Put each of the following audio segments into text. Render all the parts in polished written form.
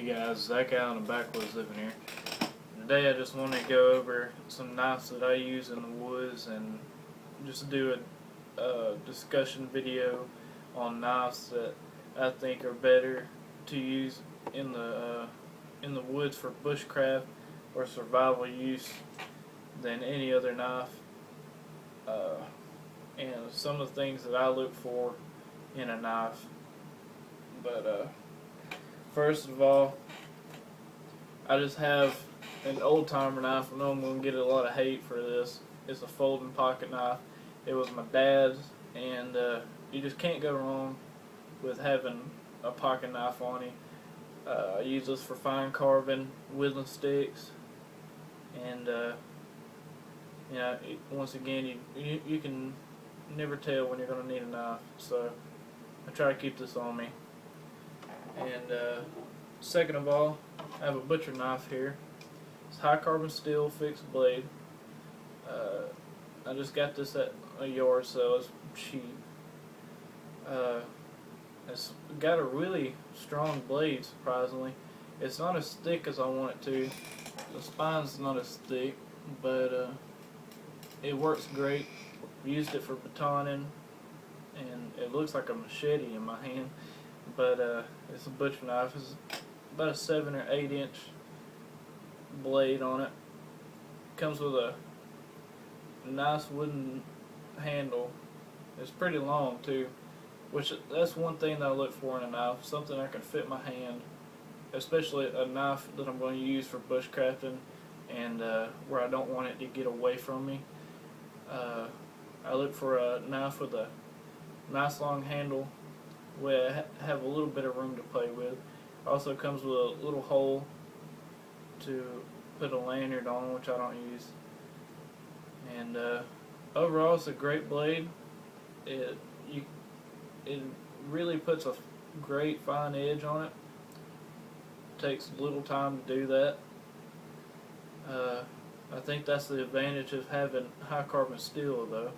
Hey guys, Zach out in the Backwoods living here. Today I just want to go over some knives that I use in the woods and just do a discussion video on knives that I think are better to use in the woods for bushcraft or survival use than any other knife. And some of the things that I look for in a knife. But first of all, I just have an old timer knife. I know I'm going to get a lot of hate for this. It's a folding pocket knife. It was my dad's, and you just can't go wrong with having a pocket knife on you. I use this for fine carving, whittling sticks, and once again, you can never tell when you're going to need a knife, so I try to keep this on me. And second of all, I have a butcher knife here. It's high carbon steel fixed blade. I just got this at a yard sale. It's cheap. It's got a really strong blade, surprisingly. It's not as thick as I want it to. The spine's not as thick, but it works great. Used it for batoning, and it looks like a machete in my hand. But it's a butcher knife. It's about a 7 or 8 inch blade on it. Comes with a nice wooden handle. It's pretty long too, which that's one thing that I look for in a knife, something that can fit my hand, especially a knife that I'm going to use for bushcrafting and where I don't want it to get away from me. I look for a knife with a nice long handle where I have a little bit of room to play with. Also comes with a little hole to put a lanyard on, which I don't use. And overall, it's a great blade. It really puts a great fine edge on it. Takes little time to do that. I think that's the advantage of having high carbon steel, though.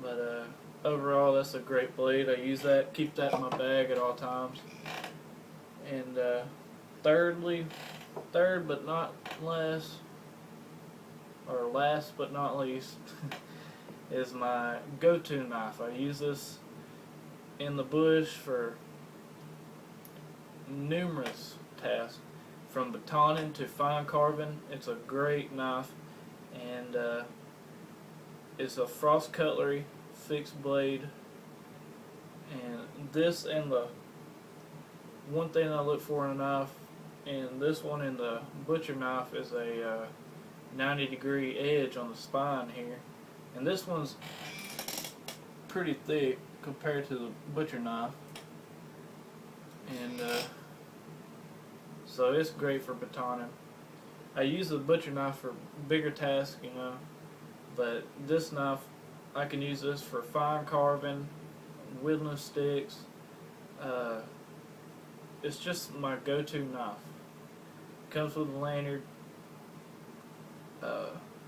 But overall, that's a great blade. I use that, keep that in my bag at all times. And third but not last, or last but not least, is my go-to knife. I use this in the bush for numerous tasks, from batoning to fine carving. It's a great knife, and it's a frost cutlery fixed blade. And this, and the one thing I look for in a knife, and this one in the butcher knife, is a 90-degree edge on the spine here. And this one's pretty thick compared to the butcher knife. And so it's great for batoning. I use the butcher knife for bigger tasks, but this knife, I can use this for fine carving, whittling sticks. It's just my go-to knife. Comes with a lanyard.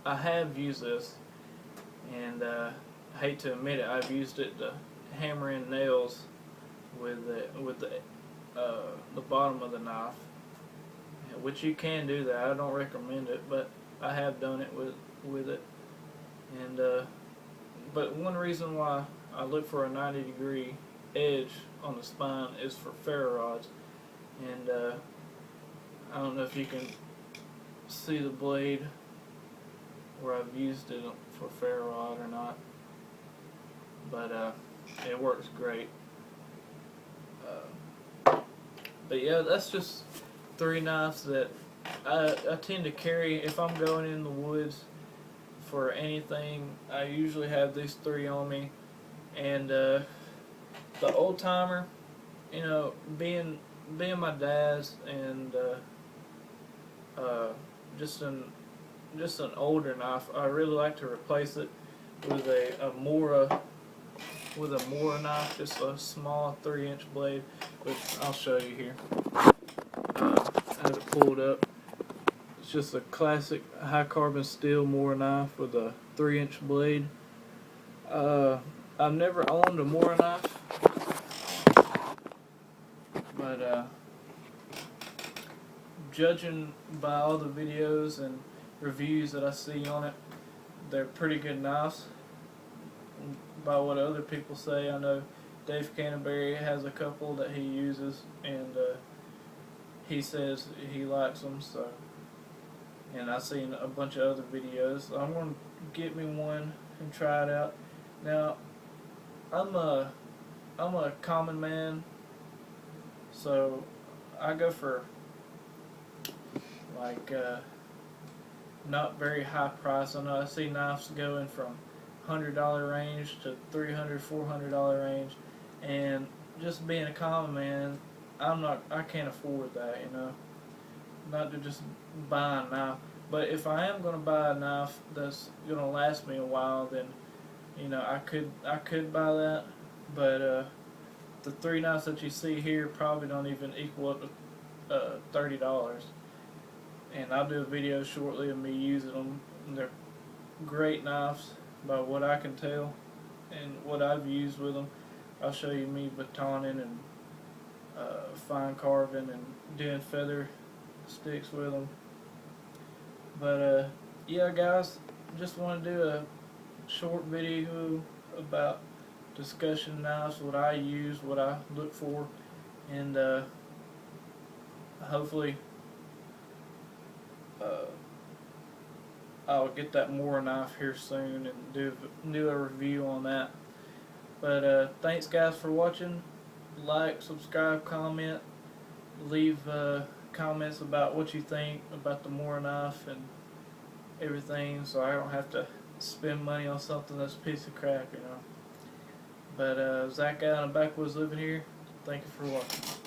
I have used this, and I hate to admit it, I've used it to hammer in nails with the bottom of the knife, which you can do that. I don't recommend it, but I have done it with it. And but one reason why I look for a 90-degree edge on the spine is for ferro rods. And I don't know if you can see the blade where I've used it for ferro rod or not, but it works great. But yeah, that's just 3 knives that I tend to carry if I'm going in the woods for anything. I usually have these 3 on me. And the old timer, being my dad's, and just an older knife, I really like to replace it with a Mora knife, just a small 3-inch blade, which I'll show you here. I have it pulled up. It's just a classic high carbon steel Mora knife with a 3-inch blade. I've never owned a Mora knife, but judging by all the videos and reviews that I see on it, they're pretty good knives. By what other people say, I know Dave Canterbury has a couple that he uses, and he says he likes them. So, and I've seen a bunch of other videos. So I'm gonna get me one and try it out. Now, I'm a common man, so I go for like not very high price. I know I see knives going from $100 range to $300, $400 range, and just being a common man, I can't afford that, you know. Not to just buy a knife, but if I am gonna buy a knife that's gonna last me a while, then you know I could buy that, but the three knives that you see here probably don't even equal up to $30. And I'll do a video shortly of me using them. They're great knives by what I can tell and what I've used with them. I'll show you me batoning and fine carving and doing feather sticks with them. But yeah, guys, just want to do a short video about discussion knives, what I use, what I look for, and hopefully I'll get that Mora knife here soon and do a review on that. But thanks guys for watching. Like, subscribe, comment, leave comments about what you think about the Mora knife and everything, so I don't have to spend money on something that's a piece of crap, you know. But Zach out in the Backwoods living here. Thank you for watching.